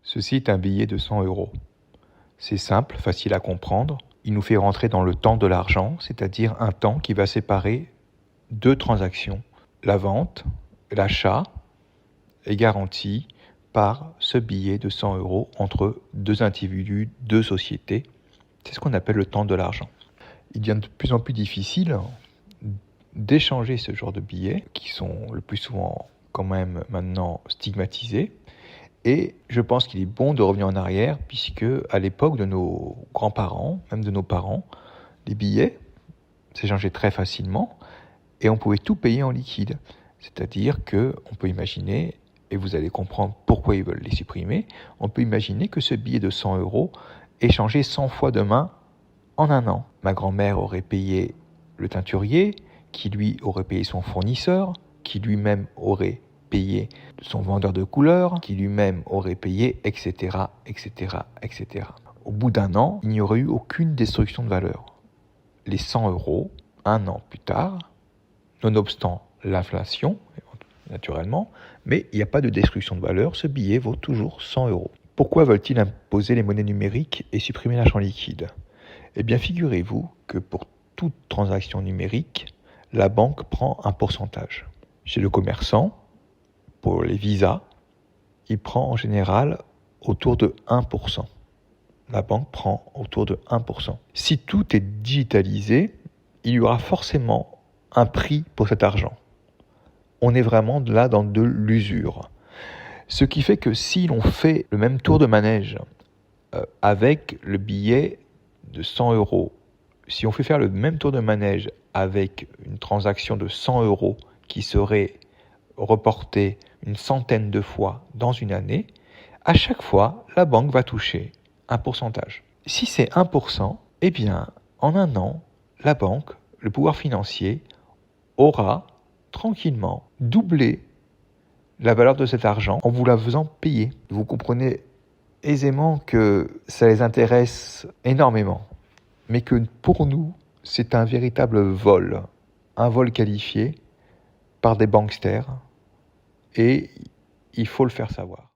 Ceci est un billet de 100 euros. C'est simple, facile à comprendre. Il nous fait rentrer dans le temps de l'argent, c'est-à-dire un temps qui va séparer deux transactions. La vente, l'achat est garanti par ce billet de 100 euros entre deux individus, deux sociétés. C'est ce qu'on appelle le temps de l'argent. Il devient de plus en plus difficile d'échanger ce genre de billets, qui sont le plus souvent quand même maintenant stigmatisés. Et je pense qu'il est bon de revenir en arrière, puisque à l'époque de nos grands-parents, même de nos parents, les billets s'échangeaient très facilement et on pouvait tout payer en liquide. C'est-à-dire qu'on peut imaginer, et vous allez comprendre pourquoi ils veulent les supprimer, on peut imaginer que ce billet de 100 euros est changé 100 fois demain en un an. Ma grand-mère aurait payé le teinturier, qui lui aurait payé son fournisseur, qui lui-même aurait payé son vendeur de couleurs, qui lui-même aurait payé, etc., etc., etc. Au bout d'un an, il n'y aurait eu aucune destruction de valeur. Les 100 euros, un an plus tard, nonobstant l'inflation, naturellement, mais il n'y a pas de destruction de valeur, ce billet vaut toujours 100 euros. Pourquoi veulent-ils imposer les monnaies numériques et supprimer l'argent liquide ? Eh bien, figurez-vous que pour toute transaction numérique, la banque prend un pourcentage. Chez le commerçant, pour les visas, il prend en général autour de 1%. La banque prend autour de 1%. Si tout est digitalisé, il y aura forcément un prix pour cet argent. On est vraiment là dans de l'usure. Ce qui fait que si l'on fait le même tour de manège avec le billet de 100 euros, si on fait faire le même tour de manège avec une transaction de 100 euros qui serait reportée une centaine de fois dans une année, à chaque fois, la banque va toucher un pourcentage. Si c'est 1%, eh bien, en un an, la banque, le pouvoir financier, aura tranquillement doublé la valeur de cet argent en vous la faisant payer. Vous comprenez aisément que ça les intéresse énormément, mais que pour nous, c'est un véritable vol, un vol qualifié par des banksters, et il faut le faire savoir.